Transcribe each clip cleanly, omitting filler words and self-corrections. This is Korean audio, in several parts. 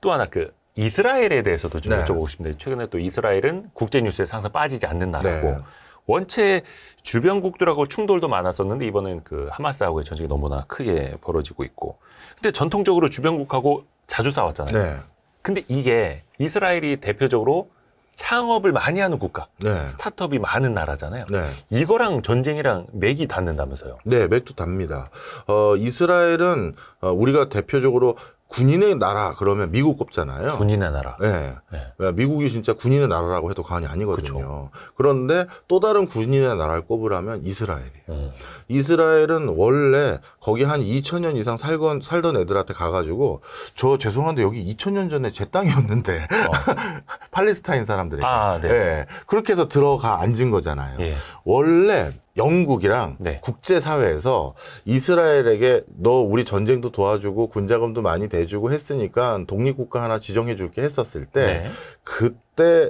또 하나 이스라엘에 대해서도 좀 네. 여쭤보고 싶은데 최근에 또 이스라엘은 국제뉴스에서 항상 빠지지 않는 나라고 네. 원체 주변국들하고 충돌도 많았었는데 이번엔 하마스하고의 전쟁이 너무나 크게 벌어지고 있고 근데 전통적으로 주변국하고 자주 싸웠잖아요. 네. 근데 이게 이스라엘이 대표적으로 창업을 많이 하는 국가, 네. 스타트업이 많은 나라잖아요. 네. 이거랑 전쟁이랑 맥이 닿는다면서요? 네, 맥도 답니다. 이스라엘은 우리가 대표적으로 군인의 나라 그러면 미국 꼽잖아요. 군인의 나라. 네. 네. 미국이 진짜 군인의 나라라고 해도 과언이 아니거든요. 그런데 또 다른 군인의 나라를 꼽으라면 이스라엘이에요. 이스라엘은 원래 거기 한 2000년 이상 살던 애들한테 가가지고 저 죄송한데 여기 2000년 전에 제 땅이었는데 팔레스타인 사람들에게 네. 네. 그렇게 해서 들어가 앉은 거잖아요. 예. 원래 영국이랑 네. 국제사회에서 이스라엘에게 너 우리 전쟁도 도와주고 군자금도 많이 대주고 했으니까 독립국가 하나 지정해 줄게 했었을 때 네. 그때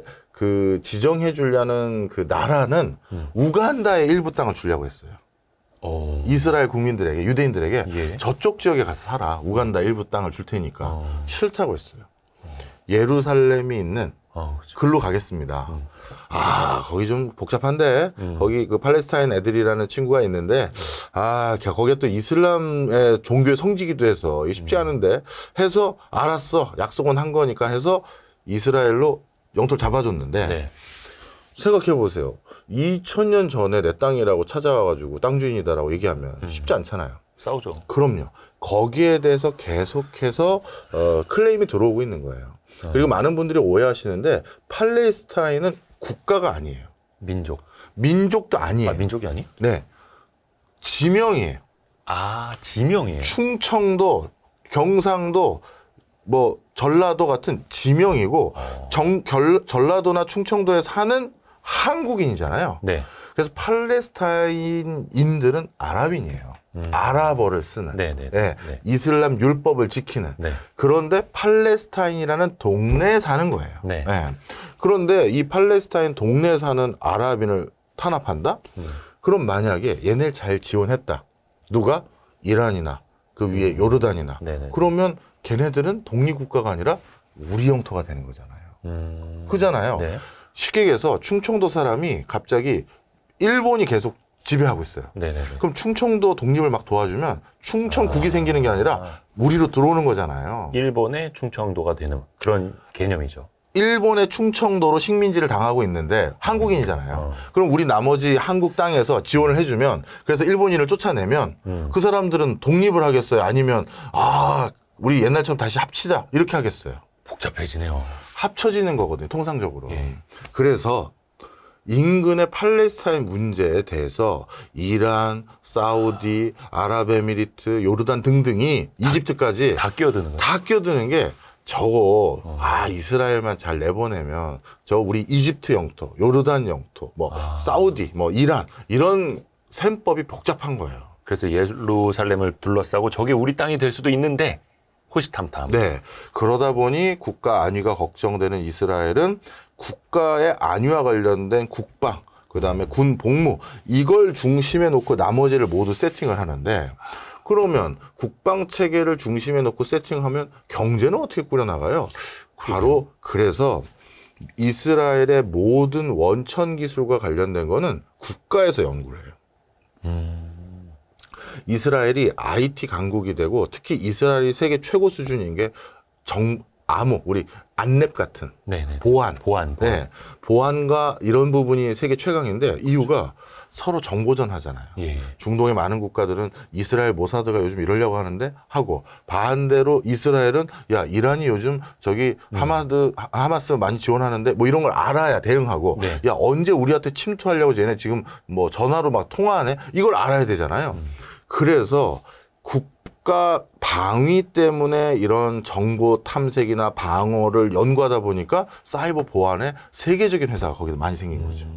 지정해 주려는 나라는 우간다의 일부 땅을 주려고 했어요. 이스라엘 국민들에게 유대인들에게 예. 저쪽 지역에 가서 살아. 우간다 일부 땅을 줄 테니까 싫다고 했어요. 예루살렘이 있는 그렇죠. 글로 가겠습니다. 거기 좀 복잡한데 거기 팔레스타인 애들이라는 친구가 있는데 거기에 또 이슬람의 종교의 성지기도 해서 쉽지 않은데 해서 알았어. 약속은 한 거니까 해서 이스라엘로 영토를 잡아줬는데 네. 생각해 보세요. 2000년 전에 내 땅이라고 찾아와가지고 땅 주인이다라고 얘기하면 쉽지 않잖아요. 싸우죠. 그럼요. 거기에 대해서 계속해서 클레임이 들어오고 있는 거예요. 그리고 많은 분들이 오해하시는데 팔레스타인은 국가가 아니에요. 민족도 아니에요. 민족이 아니? 네. 지명이에요. 지명이에요. 충청도, 경상도, 전라도 같은 지명이고 전라도나 충청도에 사는 한국인이잖아요. 네. 그래서 팔레스타인인들은 아랍인이에요. 아랍어를 쓰는 네. 이슬람 율법을 지키는 네. 그런데 팔레스타인이라는 동네에 사는 거예요. 네. 네. 그런데 이 팔레스타인 동네에 사는 아랍인을 탄압한다? 그럼 만약에 얘네를 잘 지원했다. 누가? 이란이나 그 위에 요르단이나 그러면 걔네들은 독립국가가 아니라 우리 영토가 되는 거잖아요. 그잖아요. 네. 쉽게 얘기해서 충청도 사람이 갑자기 일본이 계속 지배하고 있어요. 네네네. 그럼 충청도 독립을 막 도와주면 충청국이 생기는 게 아니라 우리로 들어오는 거잖아요. 일본의 충청도가 되는 그런 개념이죠. 일본의 충청도로 식민지를 당하고 있는데 한국인이잖아요. 그럼 우리 나머지 한국 땅에서 지원을 해주면 그래서 일본인을 쫓아내면 그 사람들은 독립을 하겠어요? 아니면 우리 옛날처럼 다시 합치자 이렇게 하겠어요? 복잡해지네요. 합쳐지는 거거든요. 통상적으로. 예. 그래서 인근의 팔레스타인 문제에 대해서 이란, 사우디, 아랍에미리트, 요르단 등등이 이집트까지 다 끼어드는 거예요. 다 끼어드는 게 저거 이스라엘만 잘 내보내면 저 우리 이집트 영토, 요르단 영토, 사우디, 이란 이런 셈법이 복잡한 거예요. 그래서 예루살렘을 둘러싸고 저게 우리 땅이 될 수도 있는데 호시탐탐. 네. 그러다 보니 국가 안위가 걱정되는 이스라엘은 국가의 안위와 관련된 국방, 그다음에 군 복무 이걸 중심에 놓고 나머지를 모두 세팅을 하는데 그러면 국방 체계를 중심에 놓고 세팅하면 경제는 어떻게 꾸려나가요? 바로 그래서 이스라엘의 모든 원천 기술과 관련된 거는 국가에서 연구를 해요. 이스라엘이 IT 강국이 되고 특히 이스라엘이 세계 최고 수준인 게 암호, 우리 안랩 같은 보안. 네, 보안과 이런 부분이 세계 최강인데 이유가 서로 정보전 하잖아요. 예. 중동의 많은 국가들은 이스라엘 모사드가 요즘 이러려고 하는데 하고 반대로 이스라엘은 야 이란이 요즘 저기 하마스 많이 지원하는데 이런 걸 알아야 대응하고 야 언제 우리한테 침투하려고 쟤네 지금 전화로 막 통화하네 이걸 알아야 되잖아요. 그래서 국가 방위 때문에 이런 정보 탐색이나 방어를 연구하다 보니까 사이버 보안에 세계적인 회사가 거기서 많이 생긴 거죠.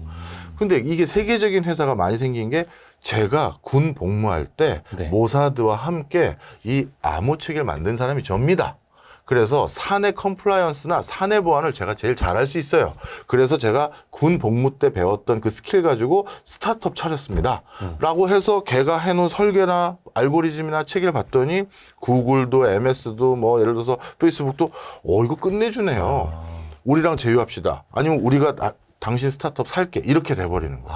근데 이게 세계적인 회사가 많이 생긴 게 제가 군 복무할 때 모사드와 함께 이 암호 체계를 만든 사람이 접니다. 그래서 사내 컴플라이언스나 사내 보안을 제가 제일 잘할 수 있어요. 그래서 제가 군 복무 때 배웠던 그 스킬 가지고 스타트업 차렸습니다. 라고 해서 걔가 해놓은 설계나 알고리즘이나 체계를 봤더니 구글도 MS도 뭐 예를 들어서 페이스북도 이거 끝내주네요. 우리랑 제휴합시다. 아니면 우리가 당신 스타트업 살게. 이렇게 돼버리는 거죠.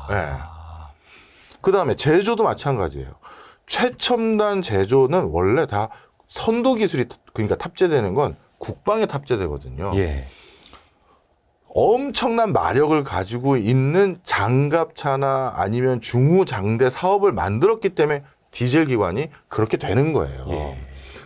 네. 그 다음에 제조도 마찬가지예요. 최첨단 제조는 원래 다 선도 기술이 그러니까 탑재되는 건 국방에 탑재되거든요. 예. 엄청난 마력을 가지고 있는 장갑차나 아니면 중후장대 사업을 만들었기 때문에 디젤 기관이 그렇게 되는 거예요. 예.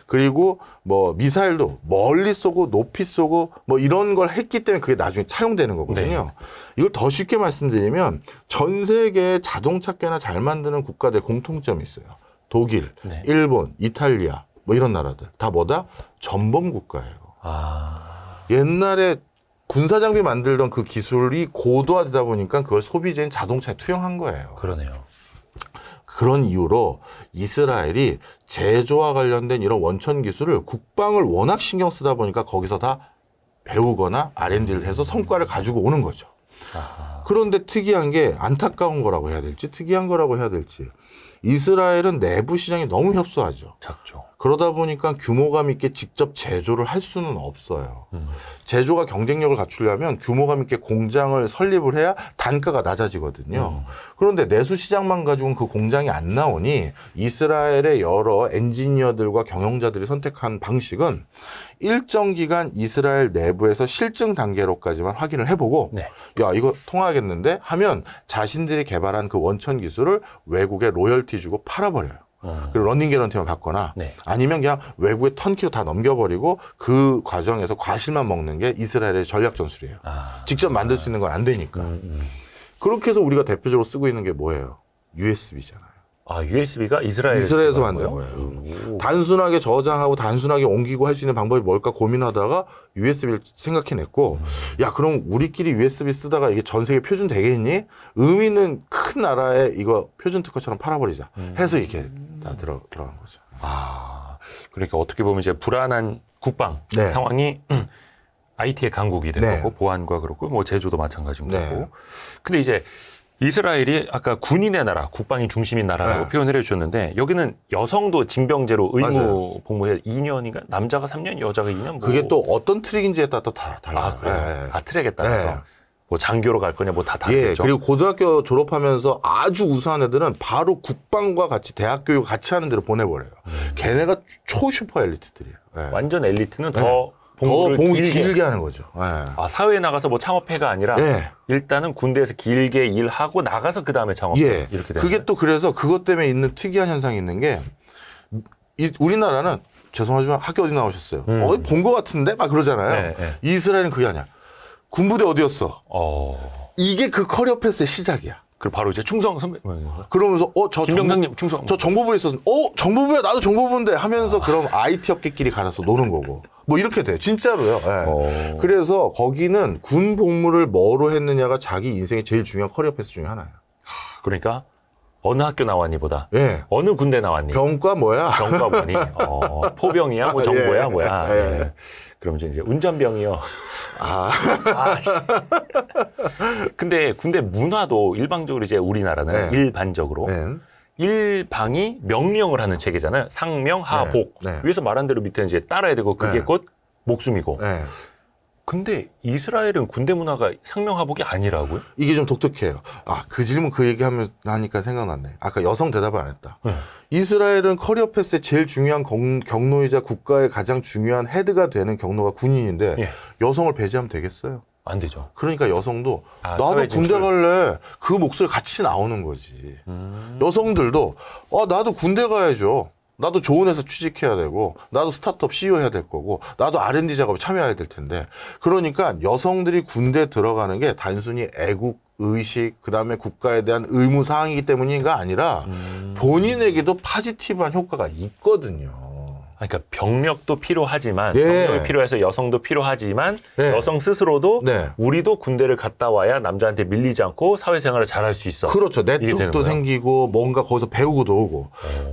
그리고 뭐 미사일도 멀리 쏘고 높이 쏘고 뭐 이런 걸 했기 때문에 그게 나중에 차용되는 거거든요. 네. 이걸 더 쉽게 말씀드리면 전 세계 자동차계나 잘 만드는 국가들 공통점이 있어요. 독일, 네. 일본, 이탈리아 뭐 이런 나라들 다 뭐다? 전범 국가예요. 옛날에 군사 장비 만들던 그 기술이 고도화되다 보니까 그걸 소비재인 자동차에 투영한 거예요. 그러네요. 그런 이유로 이스라엘이 제조와 관련된 이런 원천 기술을 국방을 워낙 신경 쓰다 보니까 거기서 다 배우거나 R&D를 해서 성과를 가지고 오는 거죠. 그런데 특이한 게 안타까운 거라고 해야 될지 특이한 거라고 해야 될지 이스라엘은 내부 시장이 너무 협소하죠. 작죠. 그러다 보니까 규모감 있게 직접 제조를 할 수는 없어요. 제조가 경쟁력을 갖추려면 규모감 있게 공장을 설립을 해야 단가가 낮아지거든요. 그런데 내수 시장만 가지고는 그 공장이 안 나오니 이스라엘의 여러 엔지니어들과 경영자들이 선택한 방식은 일정 기간 이스라엘 내부에서 실증 단계로까지만 확인을 해보고 네. 야 이거 통하겠는데 하면 자신들이 개발한 그 원천 기술을 외국에 로열티 주고 팔아버려요. 그리고 런닝 개런티만 받거나 네. 아니면 그냥 외국에 턴키로 다 넘겨버리고 그 과정에서 과실만 먹는 게 이스라엘의 전략 전술이에요. 직접 만들 수 있는 건 안 되니까. 그렇게 해서 우리가 대표적으로 쓰고 있는 게 뭐예요? USB잖아요. USB가 이스라엘에서 만든 거예요. 단순하게 저장하고 단순하게 옮기고 할 수 있는 방법이 뭘까 고민하다가 USB를 생각해냈고 야 그럼 우리끼리 USB 쓰다가 이게 전 세계 표준 되겠니? 의미 있는 큰 나라에 이거 표준 특허처럼 팔아버리자 해서 이렇게 다 들어간 거죠. 그러니까 어떻게 보면 이제 불안한 국방 네. 상황이 IT의 강국이 된 네. 거고 보안과 그렇고 뭐 제조도 마찬가지인 네. 거고. 근데 이제 이스라엘이 아까 군인의 나라, 국방이 중심인 나라라고 네. 표현을 해주셨는데 여기는 여성도 징병제로 의무 맞아요. 복무해 2년인가 남자가 3년, 여자가 2년. 그게 또 어떤 트릭인지에 따라 또 달라요. 그래요? 네. 트랙에 따라서 네. 뭐 장교로 갈 거냐 뭐 다 예, 다르겠죠. 그리고 고등학교 졸업하면서 아주 우수한 애들은 바로 국방과 같이 대학 교육 같이 하는 데로 보내버려요. 걔네가 초슈퍼 엘리트들이에요. 예. 완전 엘리트는 네. 더 더 복무를 봉이 길게. 길게 하는 거죠. 예. 사회에 나가서 뭐 창업회가 아니라 예. 일단은 군대에서 길게 일하고 나가서 그 다음에 창업회 예. 이렇게 되는 그게 또 그래서 그것 때문에 있는 특이한 현상이 있는 게 우리나라는 죄송하지만 학교 어디 나오셨어요? 본 것 같은데? 막 그러잖아요. 네, 네. 이스라엘은 그게 아니야. 군부대 어디였어? 이게 그 커리어 패스의 시작이야. 그 바로 이제 충성 선배 그러면서 김병장님 충성. 저 정보부에 있었는데 정보부야 나도 정보부인데 하면서 그럼 IT 업계끼리 가서 노는 거고 뭐 이렇게 돼 진짜로요. 예. 그래서 거기는 군 복무를 뭐로 했느냐가 자기 인생의 제일 중요한 커리어 패스 중에 하나예요. 그러니까 어느 학교 나왔니보다 예. 어느 군대 나왔니. 병과 뭐야? 병과 뭐니. 포병이야 뭐 정보야 예. 뭐야. 예. 예. 그럼 이제 운전병이요. 근데 군대 문화도 일방적으로 이제 우리나라는 네. 일반적으로 네. 일방이 명령을 하는 체계잖아요. 상명 하복. 네. 네. 위에서 말한 대로 밑에는 이제 따라야 되고 그게 네. 곧 목숨이고. 예. 근데 이스라엘은 군대 문화가 상명 하복이 아니라고요? 이게 좀 독특해요. 그 질문 그 얘기하면 나니까 생각났네. 아까 여성 대답을 안 했다. 이스라엘은 커리어 패스의 제일 중요한 경로이자 국가의 가장 중요한 헤드가 되는 경로가 군인인데 예. 여성을 배제하면 되겠어요? 안 되죠. 그러니까 여성도 나도 사회 군대 진출. 갈래. 그 목소리 같이 나오는 거지. 여성들도 나도 군대 가야죠. 나도 좋은 회사 취직해야 되고 나도 스타트업 CEO 해야 될 거고 나도 R&D 작업에 참여해야 될 텐데 그러니까 여성들이 군대 들어가는 게 단순히 애국 의식 그다음에 국가에 대한 의무 사항이기 때문인가 아니라 본인에게도 파지티브한 효과가 있거든요. 그러니까 병력도 필요하지만 예. 병력이 필요해서 여성도 필요하지만 예. 여성 스스로도 네. 우리도 군대를 갔다 와야 남자한테 밀리지 않고 사회생활을 잘할 수 있어. 그렇죠. 이게 되는 내뚝도 거예요? 생기고 뭔가 거기서 배우고도 오고.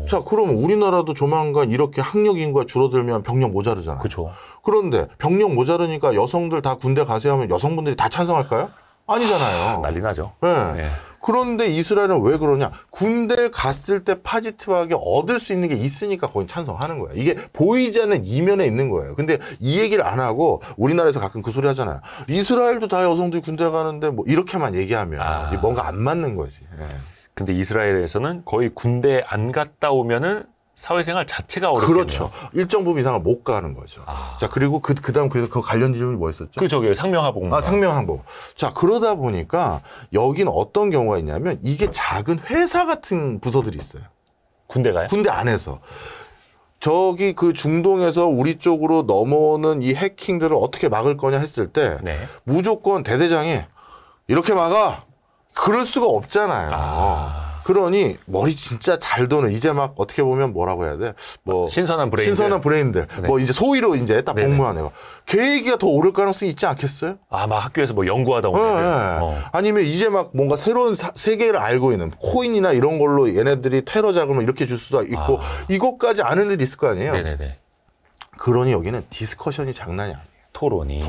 자, 그럼 우리나라도 조만간 이렇게 학력 인구가 줄어들면 병력 모자르잖아요. 그렇죠. 그런데 병력 모자르니까 여성들 다 군대 가세요 하면 여성분들이 다 찬성할까요? 아니잖아요. 난리 나죠. 네. 네. 그런데 이스라엘은 왜 그러냐? 군대를 갔을 때 파지티브하게 얻을 수 있는 게 있으니까 거긴 찬성하는 거예요. 이게 보이지 않는 이면에 있는 거예요. 근데 이 얘기를 안 하고 우리나라에서 가끔 그 소리 하잖아요. 이스라엘도 다 여성들이 군대 가는데 뭐 이렇게만 얘기하면 이게 뭔가 안 맞는 거지. 예. 근데 이스라엘에서는 거의 군대 안 갔다 오면은 사회생활 자체가 어렵겠네요. 그렇죠. 일정 부분 이상을 못 가는 거죠. 자, 그리고 그다음 그래서 그 관련 질문이 뭐였었죠? 그 저기 상명하복. 상명하복. 자, 그러다 보니까 여긴 어떤 경우가 있냐면 이게 작은 회사 같은 부서들이 있어요. 군대가요? 군대 안에서. 저기 그 중동에서 우리 쪽으로 넘어오는 이 해킹들을 어떻게 막을 거냐 했을 때 네. 무조건 대대장이 이렇게 막아. 그럴 수가 없잖아요. 그러니 머리 진짜 잘 도는 이제 막 어떻게 보면 뭐라고 해야 돼? 뭐 신선한 브레인들. 신선한 브레인들. 네. 뭐 이제 소위로 이제 딱 네네. 복무한 애가 계획이 더 오를 가능성이 있지 않겠어요? 막 학교에서 뭐 연구하다 예, 오면 예. 아니면 이제 막 뭔가 새로운 세계를 알고 있는 코인이나 이런 걸로 얘네들이 테러 자금을 이렇게 줄 수도 있고 이것까지 아는 애들이 있을 거 아니에요? 네네네. 그러니 여기는 디스커션이 장난이 아니에요. 토론이.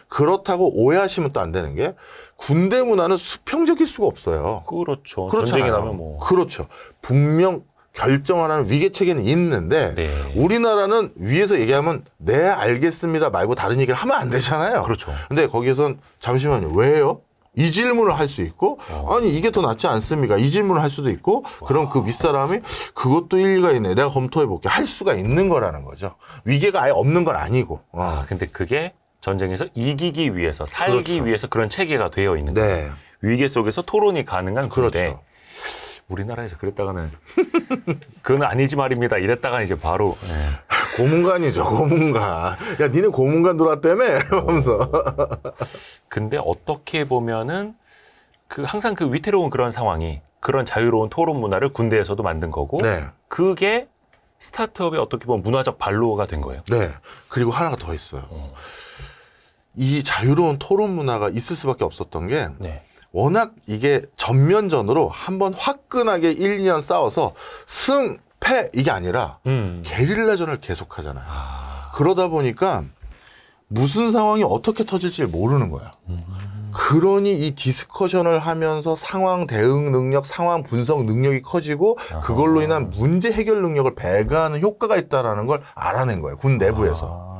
그렇다고 오해하시면 또 안 되는 게 군대 문화는 수평적일 수가 없어요. 그렇죠. 그렇잖아요. 전쟁이 나면 뭐. 그렇죠. 분명 결정하는 위계 체계는 있는데 네. 우리나라는 위에서 얘기하면 네 알겠습니다 말고 다른 얘기를 하면 안 되잖아요. 그렇죠. 근데 거기에선 잠시만요. 왜요? 이 질문을 할 수 있고 아니 이게 더 낫지 않습니까? 이 질문을 할 수도 있고 그럼 그 윗사람이 그것도 일리가 있네. 내가 검토해 볼게. 할 수가 있는 거라는 거죠. 위계가 아예 없는 건 아니고. 근데 그게 전쟁에서 이기기 위해서 살기 그렇죠. 위해서 그런 체계가 되어 있는 거예요. 네. 위계 속에서 토론이 가능한 군대. 그렇죠. 우리나라에서 그랬다가는 그건 아니지 말입니다. 이랬다가 이제 바로 고문관이죠. 고문관. 야 니네 고문관 들어왔다며? 하면서. 근데 어떻게 보면은 그 항상 그 위태로운 그런 상황이 그런 자유로운 토론 문화를 군대에서도 만든 거고 네. 그게 스타트업의 어떻게 보면 문화적 발로가 된 거예요. 네. 그리고 하나가 더 있어요. 이 자유로운 토론 문화가 있을 수밖에 없었던 게 네. 워낙 이게 전면전으로 한번 화끈하게 1, 2년 싸워서 승, 패 이게 아니라 게릴라전을 계속하잖아요. 그러다 보니까 무슨 상황이 어떻게 터질지 모르는 거야. 그러니 이 디스커션을 하면서 상황 대응 능력, 상황 분석 능력이 커지고 그걸로 인한 문제 해결 능력을 배가하는 효과가 있다는 걸 알아낸 거예요. 군 내부에서.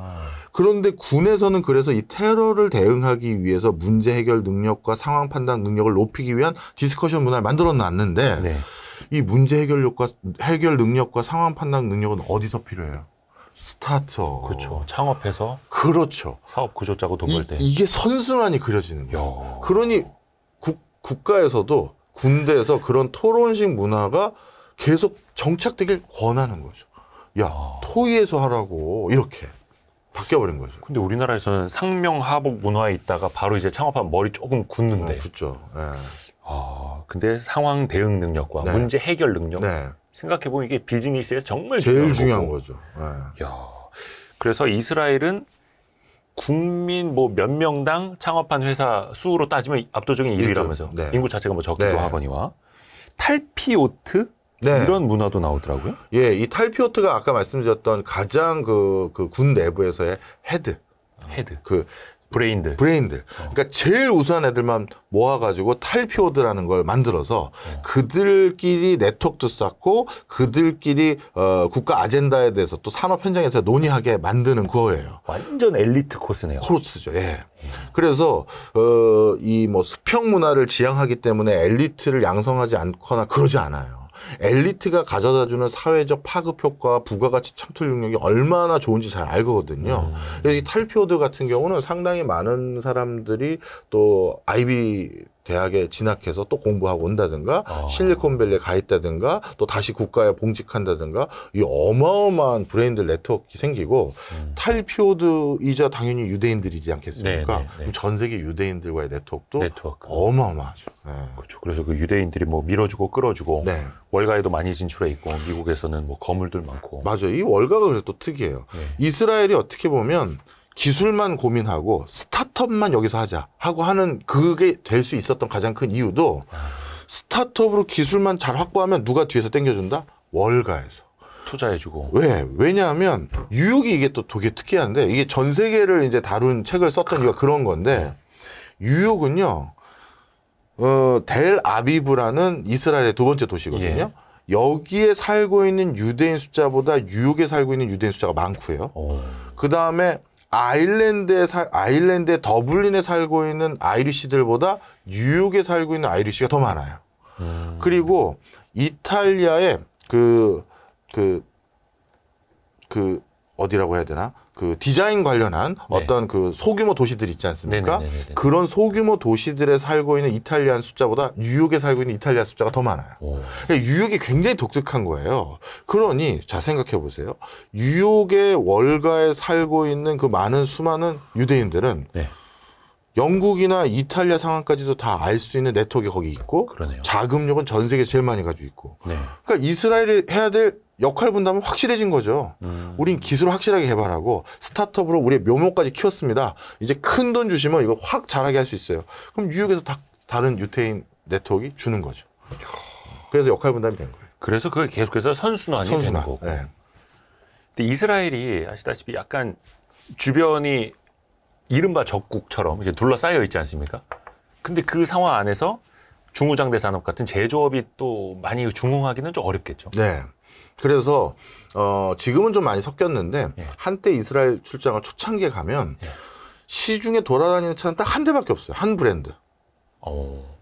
그런데 군에서는 그래서 이 테러를 대응하기 위해서 문제 해결 능력과 상황 판단 능력을 높이기 위한 디스커션 문화를 만들어 놨는데 네. 이 문제 해결 능력과 상황 판단 능력은 어디서 필요해요? 스타터. 그렇죠. 창업해서 그렇죠. 사업 구조 짜고 돈 벌 때. 이게 선순환이 그려지는 거예요. 야. 그러니 국가에서도 군대에서 그런 토론식 문화가 계속 정착되길 권하는 거죠. 야, 토의에서 하라고 이렇게 바뀌어버린 거죠. 근데 우리나라에서는 상명하복 문화에 있다가 바로 이제 창업하면 머리 조금 굳는데. 굳죠. 네. 근데 상황 대응 능력과 네. 문제 해결 능력. 네. 생각해보면 이게 비즈니스에서 정말 제일 중요한 거고. 거죠. 네. 야, 그래서 이스라엘은 국민 뭐 몇 명당 창업한 회사 수로 따지면 압도적인 1위라면서 네. 인구 자체가 뭐 적기도 네. 하거니와 탈피오트 네. 이런 문화도 나오더라고요. 예, 이 탈피오트가 아까 말씀드렸던 가장 그 군 내부에서의 헤드, 그 브레인들. 브레인들. 그러니까 제일 우수한 애들만 모아가지고 탈피오드라는 걸 만들어서 그들끼리 네트워크도 쌓고 그들끼리 국가 아젠다에 대해서 또 산업 현장에서 논의하게 만드는 거예요. 완전 엘리트 코스네요. 코르스죠. 예. 그래서 이 뭐 수평 문화를 지향하기 때문에 엘리트를 양성하지 않거나 그러지 않아요. 엘리트가 가져다주는 사회적 파급 효과, 부가가치 창출 능력이 얼마나 좋은지 잘 알거든요. 그래서 이 탈피오드 같은 경우는 상당히 많은 사람들이 또 아이비 대학에 진학해서 또 공부하고 온다든가 실리콘밸리에 가 있다든가 또 다시 국가에 봉직한다든가 이 어마어마한 브레인들 네트워크 생기고 탈피오드이자 당연히 유대인들이지 않겠습니까? 네, 네, 네. 그럼 전 세계 유대인들과의 네트워크도 어마어마하죠. 네. 그렇죠. 그래서 그 유대인들이 뭐 밀어주고 끌어주고 네. 월가에도 많이 진출해 있고 미국에서는 뭐 거물들 많고. 맞아요. 이 월가가 그래서 또 특이해요. 네. 이스라엘이 어떻게 보면 기술만 고민하고 스타트업만 여기서 하자 하고 하는 그게 될 수 있었던 가장 큰 이유도 스타트업으로 기술만 잘 확보하면 누가 뒤에서 땡겨준다? 월가에서. 투자해주고. 왜? 왜냐하면 뉴욕이 이게 또 되게 특이한데 이게 전 세계를 이제 다룬 책을 썼던 이유가 그런 건데 뉴욕은요, 델 아비브라는 이스라엘의 두 번째 도시거든요. 예. 여기에 살고 있는 유대인 숫자보다 뉴욕에 살고 있는 유대인 숫자가 많고요. 그 다음에 아일랜드의 더블린에 살고 있는 아이리시들보다 뉴욕에 살고 있는 아이리시가 더 많아요. 그리고 이탈리아의 어디라고 해야 되나? 그 디자인 관련한 어떤 그 소규모 도시들 있지 않습니까? 네네네네. 그런 소규모 도시들에 살고 있는 이탈리안 숫자보다 뉴욕에 살고 있는 이탈리아 숫자가 더 많아요. 그러니까 뉴욕이 굉장히 독특한 거예요. 그러니 자 생각해 보세요. 뉴욕의 월가에 살고 있는 그 많은 수많은 유대인들은 네. 영국이나 이탈리아 상황까지도 다 알 수 있는 네트워크가 거기 있고 그러네요. 자금력은 전 세계에서 제일 많이 가지고 있고 네. 그러니까 이스라엘이 해야 될 역할 분담은 확실해진 거죠. 우린 기술을 확실하게 개발하고 스타트업으로 우리의 묘목까지 키웠습니다. 이제 큰 돈 주시면 이거 확 잘하게 할 수 있어요. 그럼 뉴욕에서 다른 유태인 네트워크가 주는 거죠. 그래서 역할 분담이 된 거예요. 그래서 그게 계속해서 선순환이 되는 거고. 네. 근데 이스라엘이 아시다시피 약간 주변이 이른바 적국처럼 이제 둘러싸여 있지 않습니까? 근데 그 상황 안에서 중무장대 산업 같은 제조업이 또 많이 중흥하기는 좀 어렵겠죠. 네. 그래서 지금은 좀 많이 섞였는데 예. 한때 이스라엘 출장을 초창기에 가면 시중에 돌아다니는 차는 딱 한 대밖에 없어요. 한 브랜드.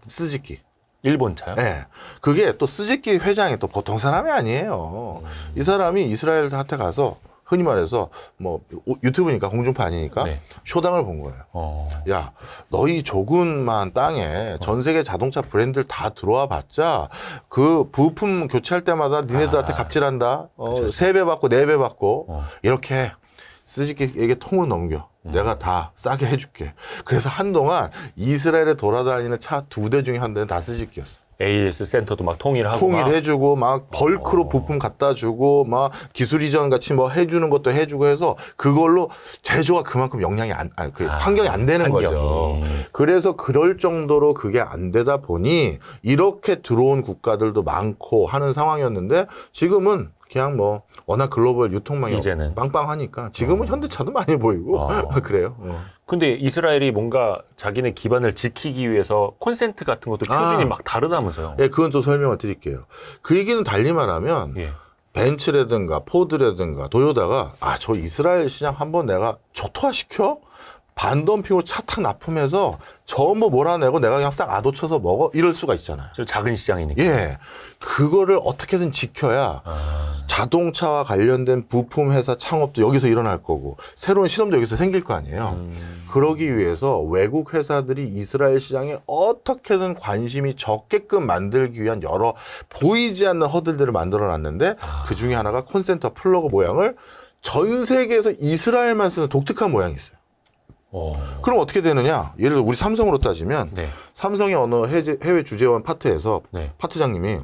스즈키. 일본 차요? 네. 그게 또 스즈키 회장이 또 보통 사람이 아니에요. 이 사람이 이스라엘한테 가서 흔히 말해서 뭐 유튜브니까 공중파 아니니까 네. 쇼당을 본 거예요. 야, 너희 조그만 땅에 전 세계 자동차 브랜드를 다 들어와 봤자 그 부품 교체할 때마다 니네들한테 갑질한다. 3배 받고 4배 받고 이렇게 스즈키에게 통을 넘겨. 내가 다 싸게 해줄게. 그래서 한동안 이스라엘에 돌아다니는 차 2대 중에 한 대는 다 스즈키였어. AS 센터도 막 통일하고 통일해주고 막 벌크로 부품 갖다 주고 막 기술 이전 같이 뭐 해주는 것도 해주고 해서 그걸로 제조가 그만큼 영향이 환경이 안 되는 거죠. 그래서 그럴 정도로 그게 안 되다 보니 이렇게 들어온 국가들도 많고 하는 상황이었는데 지금은 그냥 뭐 워낙 글로벌 유통망이 이제는. 빵빵하니까 지금은 현대차도 많이 보이고 그래요. 근데 이스라엘이 뭔가 자기네 기반을 지키기 위해서 콘센트 같은 것도 표준이 막 다르다면서요. 예, 그건 또 설명을 드릴게요. 그 얘기는 달리 말하면 예. 벤츠라든가 포드라든가 도요타가 저 이스라엘 시장 한번 내가 초토화시켜? 반덤핑으로 차 탁 납품해서 전부 몰아내고 내가 그냥 싹 아도쳐서 먹어? 이럴 수가 있잖아요. 저 작은 시장이니까. 예. 그거를 어떻게든 지켜야 자동차와 관련된 부품 회사 창업도 여기서 일어날 거고 새로운 실험도 여기서 생길 거 아니에요. 그러기 위해서 외국 회사들이 이스라엘 시장에 어떻게든 관심이 적게끔 만들기 위한 여러 보이지 않는 허들들을 만들어 놨는데 그 중에 하나가 콘센터 플러그 모양을 전 세계에서 이스라엘만 쓰는 독특한 모양이 있어요. 그럼 어떻게 되느냐? 예를 들어 우리 삼성으로 따지면 네. 삼성의 어느 해외 주재원 파트에서 네. 파트장님이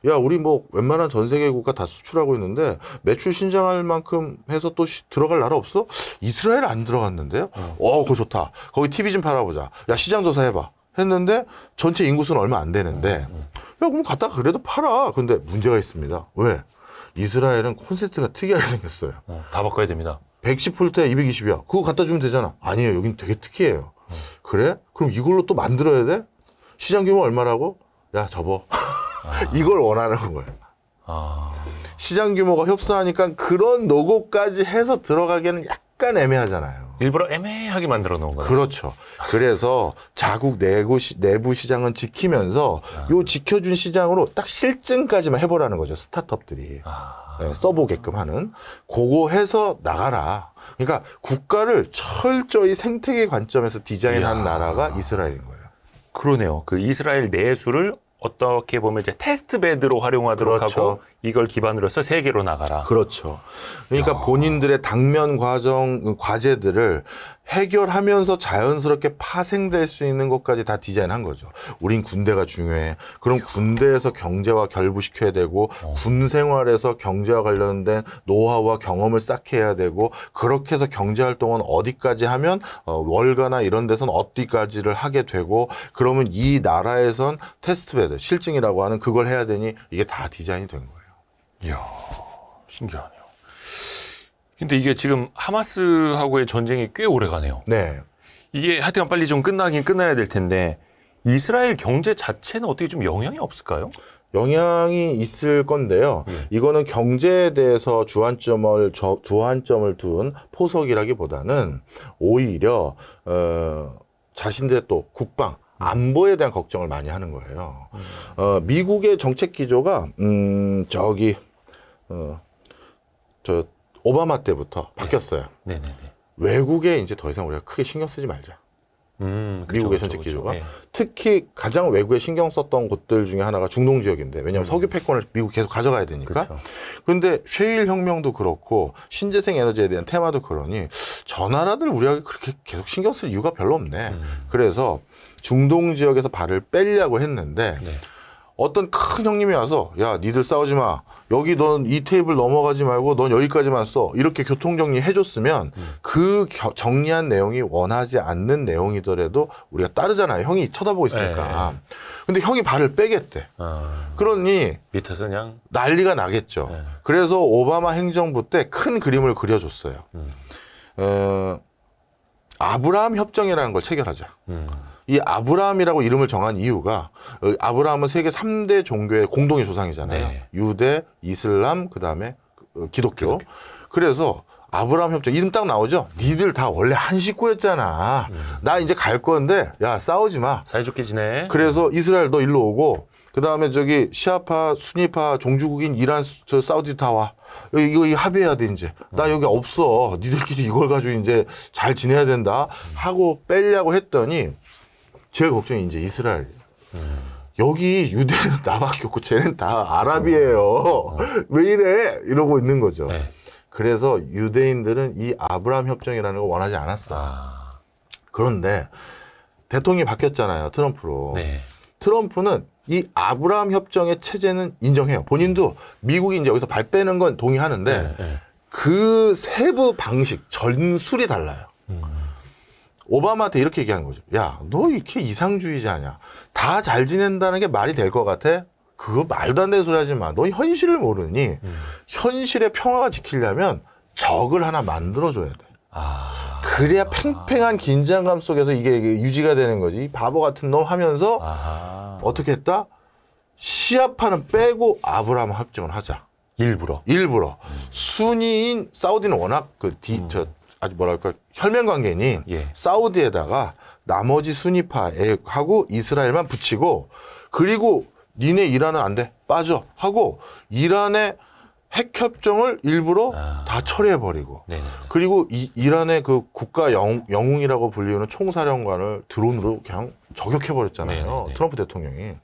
야 우리 뭐 웬만한 전 세계 국가 다 수출하고 있는데 매출 신장할 만큼 해서 또 들어갈 나라 없어? 이스라엘 안 들어갔는데요? 그거 좋다. 거기 TV 좀 팔아보자. 야 시장 조사 해봐. 했는데 전체 인구수는 얼마 안 되는데 야 그럼 갖다가 그래도 팔아. 근데 문제가 있습니다. 왜? 이스라엘은 콘센트가 특이하게 생겼어요. 다 바꿔야 됩니다. 110V에 220이야. 그거 갖다 주면 되잖아. 아니에요. 여긴 되게 특이해요. 그래? 그럼 이걸로 또 만들어야 돼? 시장 규모 얼마라고? 야, 접어. 이걸 원하는 거예요. 시장 규모가 협소하니까 그런 노고까지 해서 들어가기에는 약간 애매하잖아요. 일부러 애매하게 만들어 놓은 거예요. 그렇죠. 그래서 자국 내부 시장은 지키면서 요 지켜준 시장으로 딱 실증까지만 해보라는 거죠. 스타트업들이. 네, 써보게끔 하는 그거 해서 나가라. 그러니까 국가를 철저히 생태계 관점에서 디자인한 나라가 이스라엘인 거예요. 그러네요. 그 이스라엘 내수를 어떻게 보면 이제 테스트 베드로 활용하도록 그렇죠. 하고 이걸 기반으로 해서 세계로 나가라. 그렇죠. 그러니까 본인들의 당면 과제들을 해결하면서 자연스럽게 파생될 수 있는 것까지 다 디자인한 거죠. 우린 군대가 중요해. 그럼 군대에서 경제와 결부시켜야 되고 군 생활에서 경제와 관련된 노하우와 경험을 쌓게 해야 되고 그렇게 해서 경제활동은 어디까지 하면 월가나 이런 데서는 어디까지를 하게 되고 그러면 이 나라에선 테스트베드, 실증이라고 하는 그걸 해야 되니 이게 다 디자인이 된 거예요. 이야, 신기하네요. 근데 이게 지금 하마스하고의 전쟁이 꽤 오래 가네요. 네. 이게 하여튼 빨리 좀 끝나긴 끝나야 될 텐데 이스라엘 경제 자체는 어떻게 좀 영향이 없을까요? 영향이 있을 건데요. 이거는 경제에 대해서 주안점을 둔 포석이라기보다는 오히려 자신들의 또 국방, 안보에 대한 걱정을 많이 하는 거예요. 미국의 정책 기조가 오바마 때부터 바뀌었어요. 네네네. 외국에 이제 더 이상 우리가 크게 신경 쓰지 말자. 미국의 정책 기조가. 네. 특히 가장 외국에 신경 썼던 곳들 중에 하나가 중동 지역인데 왜냐하면 석유 패권을 미국 계속 가져가야 되니까. 그렇죠. 그런데 셰일 혁명도 그렇고 신재생 에너지에 대한 테마도 그러니 저 나라들 우리가 그렇게 계속 신경 쓸 이유가 별로 없네. 그래서 중동 지역에서 발을 빼려고 했는데 네. 어떤 큰 형님이 와서 야 니들 싸우지 마. 여기 넌 이 테이블 넘어가지 말고 넌 여기까지만 써. 이렇게 교통정리 해줬으면 그 정리한 내용이 원하지 않는 내용이더라도 우리가 따르잖아요. 형이 쳐다보고 있으니까. 네. 근데 형이 발을 빼겠대. 그러니 밑에서 그냥 난리가 나겠죠. 네. 그래서 오바마 행정부 때 큰 그림을 그려줬어요. 아브라함 협정이라는 걸 체결하자. 이 아브라함이라고 이름을 정한 이유가 아브라함은 세계 3대 종교의 공동의 조상이잖아요. 네. 유대, 이슬람, 그다음에 기독교. 그래서 아브라함 협정 이름 딱 나오죠. 니들 다 원래 한 식구였잖아. 나 이제 갈 건데 야 싸우지 마. 사이좋게 지내. 그래서 이스라엘 너 일로 오고 그다음에 저기 시아파, 수니파, 종주국인 이란, 사우디 다 와. 이거 합의해야 돼 이제. 나 여기 없어. 니들끼리 이걸 가지고 이제 잘 지내야 된다 하고 빼려고 했더니 제일 걱정이 이제 이스라엘. 여기 유대는 나밖에 없고 쟤는 다 아랍이에요. 왜 이래? 이러고 있는 거죠. 네. 그래서 유대인들은 이 아브라함 협정이라는 걸 원하지 않았어. 그런데 대통령이 바뀌었잖아요. 트럼프로. 네. 트럼프는 이 아브라함 협정의 체제는 인정해요. 본인도 미국이 이제 여기서 발 빼는 건 동의하는데 네. 그 세부 방식, 전술이 달라요. 오바마한테 이렇게 얘기하는 거죠. 야, 너 이렇게 이상주의자냐? 다 잘 지낸다는 게 말이 될 것 같아? 그거 말도 안 되는 소리 하지 마. 너 현실을 모르니 현실의 평화가 지키려면 적을 하나 만들어줘야 돼. 그래야 팽팽한 긴장감 속에서 이게 유지가 되는 거지. 이 바보 같은 놈 하면서 어떻게 했다? 시아파는 빼고 아브라함 협정을 하자. 일부러. 순위인 사우디는 워낙 아주 뭐랄까 혈맹 관계니 예. 사우디에다가 나머지 순위파하고 이스라엘만 붙이고 그리고 니네 이란은 안 돼. 빠져. 하고 이란의 핵협정을 일부러 다 처리해버리고 그리고 이란의 그 국가 영웅이라고 불리우는 총사령관을 드론으로 그냥 저격해버렸잖아요. 네네네. 트럼프 대통령이.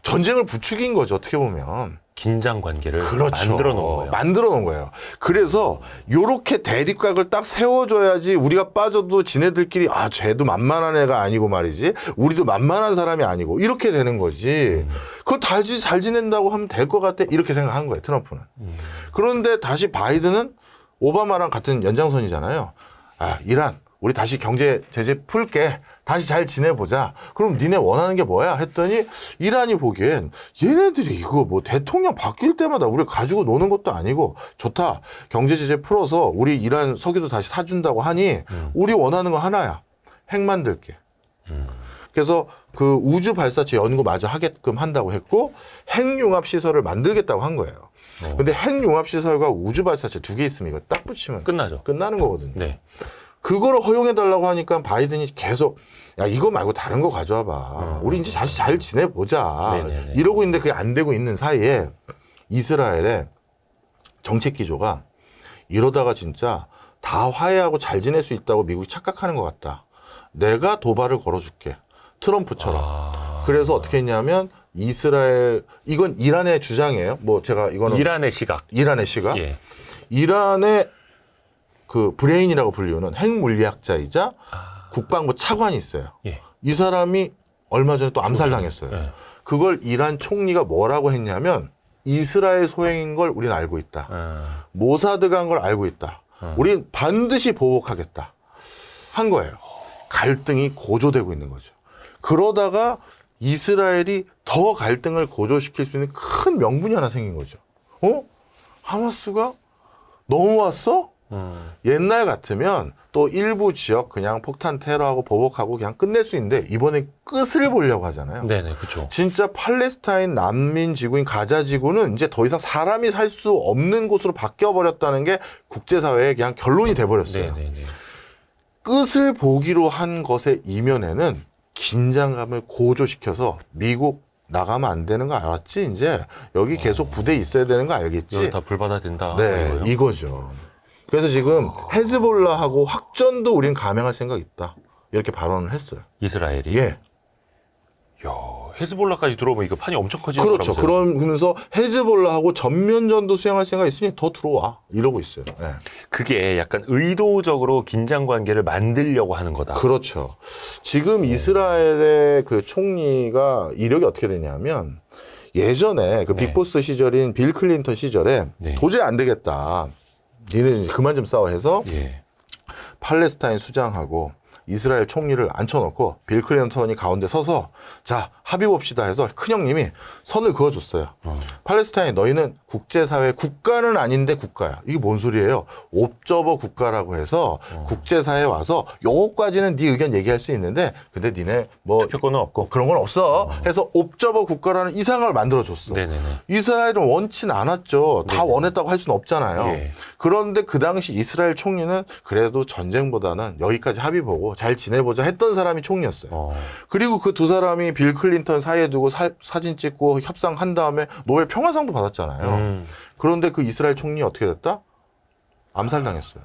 전쟁을 부추긴 거죠. 어떻게 보면. 긴장 관계를 그렇죠. 만들어 놓은 거예요. 만들어 놓은 거예요. 그래서 요렇게 대립각을 딱 세워줘야지 우리가 빠져도 지네들끼리 아 쟤도 만만한 애가 아니고 말이지 우리도 만만한 사람이 아니고 이렇게 되는 거지. 그거 다시 잘 지낸다고 하면 될 것 같아 이렇게 생각한 거예요. 트럼프는. 그런데 다시 바이든은 오바마랑 같은 연장선이잖아요. 아 이란 우리 다시 경제 제재 풀게. 다시 잘 지내보자. 그럼 니네 원하는 게 뭐야? 했더니 이란이 보기엔 얘네들이 이거 뭐 대통령 바뀔 때마다 우리 가지고 노는 것도 아니고 좋다. 경제 제재 풀어서 우리 이란 석유도 다시 사준다고 하니 우리 원하는 거 하나야. 핵 만들게. 그래서 그 우주 발사체 연구마저 하게끔 한다고 했고 핵융합 시설을 만들겠다고 한 거예요. 근데 핵융합 시설과 우주 발사체 두 개 있으면 이거 딱 붙이면 끝나죠. 끝나는 거거든요. 네. 그거를 허용해달라고 하니까 바이든이 계속 야 이거 말고 다른 거 가져와봐. 우리 이제 다시 잘 지내보자. 네네네. 이러고 있는데 그게 안 되고 있는 사이에 이스라엘의 정책 기조가 이러다가 진짜 다 화해하고 잘 지낼 수 있다고 미국이 착각하는 것 같다. 내가 도발을 걸어줄게. 트럼프처럼. 그래서 어떻게 했냐면 이스라엘 이건 이란의 주장이에요. 뭐 제가 이거는 이란의 시각. 이란의 시각. 예. 이란의 그 브레인이라고 불리우는 핵물리학자이자 국방부 차관이 있어요. 예. 이 사람이 얼마 전에 또 암살당했어요. 예. 그걸 이란 총리가 뭐라고 했냐면 이스라엘 소행인 걸 우리는 알고 있다. 모사드가 한 걸 알고 있다. 우린 반드시 보복하겠다. 한 거예요. 갈등이 고조되고 있는 거죠. 그러다가 이스라엘이 더 갈등을 고조시킬 수 있는 큰 명분이 하나 생긴 거죠. 하마스가 넘어왔어? 옛날 같으면 또 일부 지역 그냥 폭탄 테러하고 보복하고 그냥 끝낼 수 있는데 이번에 끝을 보려고 하잖아요. 네네, 그렇죠. 진짜 팔레스타인 난민 지구인 가자 지구는 이제 더 이상 사람이 살 수 없는 곳으로 바뀌어 버렸다는 게 국제사회의 그냥 결론이 돼 버렸어요. 네네네. 끝을 보기로 한 것의 이면에는 긴장감을 고조시켜서 미국 나가면 안 되는 거 알았지? 이제 여기 계속 부대 있어야 되는 거 알겠지? 이거 다 불받아야 된다. 네, 이거예요? 이거죠. 그래서 지금 헤즈볼라하고 확전도 우린 감행할 생각 있다. 이렇게 발언을 했어요. 이스라엘이. 예. 야, 헤즈볼라까지 들어오면 이거 판이 엄청 커지는 그렇죠. 거라면서요. 그러면서 헤즈볼라하고 전면전도 수행할 생각 있으니 더 들어와. 이러고 있어요. 예. 그게 약간 의도적으로 긴장 관계를 만들려고 하는 거다. 그렇죠. 지금 이스라엘의 그 총리가 이력이 어떻게 되냐면 예전에 그 네. 빅보스 시절인 빌 클린턴 시절에 네. 도저히 안 되겠다. 니네 그만 좀 싸워 해서 예. 팔레스타인 수장하고 이스라엘 총리를 앉혀놓고 빌 클린턴이 가운데 서서 자 합의 봅시다 해서 큰형님이 선을 그어줬어요. 팔레스타인 너희는 국제사회 국가는 아닌데 국가야. 이게 뭔 소리예요? 옵저버 국가라고 해서 국제사회에 와서 요거까지는 네 의견 얘기할 수 있는데 근데 니네 뭐 표권은 없고. 그런 건 없어. 해서 옵저버 국가라는 이상을 만들어줬어. 네네네. 이스라엘은 원치 않았죠. 다 네네. 원했다고 할 수는 없잖아요. 예. 그런데 그 당시 이스라엘 총리는 그래도 전쟁보다는 여기까지 합의 보고 잘 지내보자 했던 사람이 총리였어요. 그리고 그 두 사람이 빌 클린턴 사이에 두고 사진 찍고 협상한 다음에 노벨 평화상도 받았잖아요. 그런데 그 이스라엘 총리 어떻게 됐다? 암살당했어요.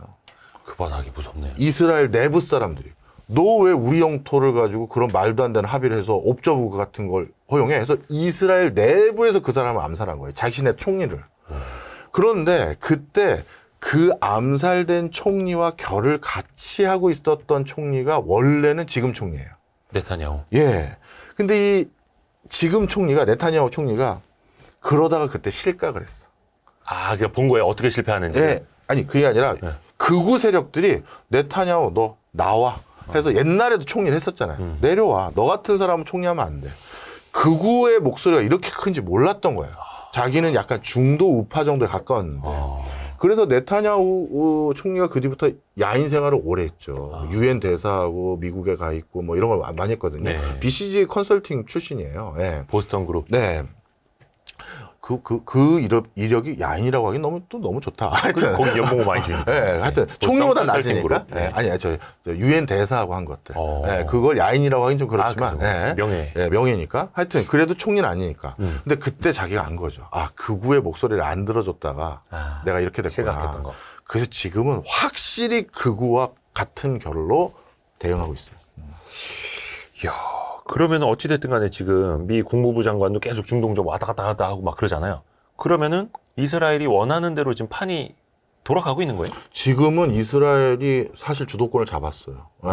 그 바닥이 무섭네요. 이스라엘 내부 사람들이. 너 왜 우리 영토를 가지고 그런 말도 안 되는 합의를 해서 옵저브 같은 걸 허용해? 해서 이스라엘 내부에서 그 사람을 암살한 거예요. 자신의 총리를. 그런데 그때 그 암살된 총리와 결을 같이 하고 있었던 총리가 원래는 지금 총리예요. 네타냐후. 예. 근데 이 지금 총리가 네타냐후 총리가 그러다가 그때 실각을 했어. 아, 그냥 본 거예요. 어떻게 실패하는지. 예. 아니 그게 아니라 네. 극우 세력들이 네타냐후 너 나와 해서 옛날에도 총리를 했었잖아요. 내려와. 너 같은 사람은 총리하면 안 돼. 극우의 목소리가 이렇게 큰지 몰랐던 거예요. 자기는 약간 중도 우파 정도에 가까웠는데. 그래서 네타냐후 총리가 그 뒤부터 야인 생활을 오래 했죠. 유엔 대사하고 미국에 가 있고 뭐 이런 걸 많이 했거든요. 네. BCG 컨설팅 출신이에요. 예. 보스턴 그룹. 네. 이력이 야인이라고 하기 너무 좋다. 하여튼. 거기 연봉 많이 주니까. 예, 하여튼 보스턴 총리보다 컨설팅 낮으니까. 그룹. 네. 예, 아니 저 유엔 대사하고 한 것들. 어. 예, 그걸 야인이라고 하긴 좀 그렇지만. 그죠. 예. 명예. 예, 명예니까. 하여튼 그래도 총리는 아니니까. 근데 그때 자기가 안 거죠. 아, 극우의 목소리를 안 들어줬다가 내가 이렇게 됐구나. 실각했던 거. 그래서 지금은 확실히 극우와 같은 결로 대응하고 있어요. 이야, 그러면 어찌됐든 간에 지금 미 국무부 장관도 계속 중동적 왔다 갔다 하고 막 그러잖아요. 그러면은 이스라엘이 원하는 대로 지금 판이 돌아가고 있는 거예요? 지금은 이스라엘이 사실 주도권을 잡았어요. 예.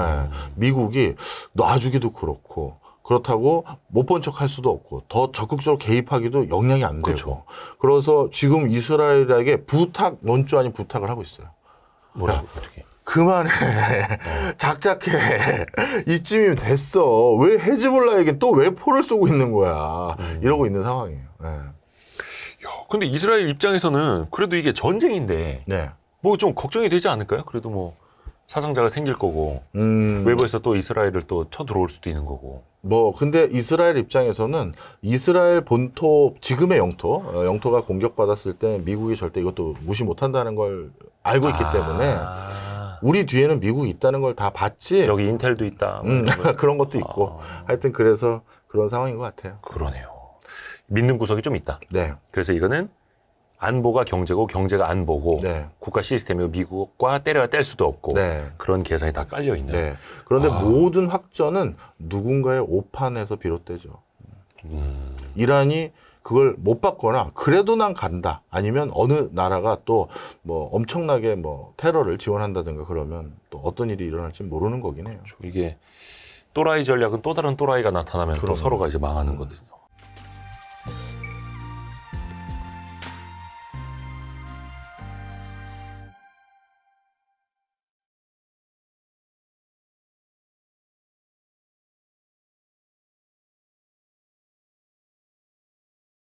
미국이 놔주기도 그렇고 그렇다고 못 본 척 할 수도 없고 더 적극적으로 개입하기도 역량이 안 되고 그렇죠. 그래서 지금 이스라엘에게 논조 아닌 부탁을 하고 있어요. 뭐라고 어떻게? 그만해. 작작해. 이쯤이면 됐어. 왜 헤즈볼라에게 또 왜 포를 쏘고 있는 거야. 이러고 있는 상황이에요. 네. 야, 근데 이스라엘 입장에서는 그래도 이게 전쟁인데 네. 뭐 좀 걱정이 되지 않을까요? 그래도 뭐 사상자가 생길 거고 외부에서 또 이스라엘을 또 쳐들어올 수도 있는 거고. 근데 이스라엘 입장에서는 이스라엘 본토, 지금의 영토가 공격받았을 때 미국이 절대 이것도 무시 못 한다는 걸 알고 있기 때문에 우리 뒤에는 미국이 있다는 걸 다 봤지. 여기 인텔도 있다. 뭐 이런 거. 그런 것도 있고. 하여튼 그래서 그런 상황인 것 같아요. 그러네요. 믿는 구석이 좀 있다. 네. 그래서 이거는 안보가 경제고 경제가 안보고 네. 국가 시스템이고 미국과 때려야 뗄 수도 없고 네. 그런 계산이 다 깔려 있는. 네. 그런데 모든 확전은 누군가의 오판에서 비롯되죠. 이란이 그걸 못 받거나 그래도 난 간다. 아니면 어느 나라가 또 뭐 엄청나게 뭐 테러를 지원한다든가 그러면 또 어떤 일이 일어날지 모르는 거긴 해요. 이게 또라이 전략은 또 다른 또라이가 나타나면 또 그럼요. 서로가 이제 망하는 거거든요.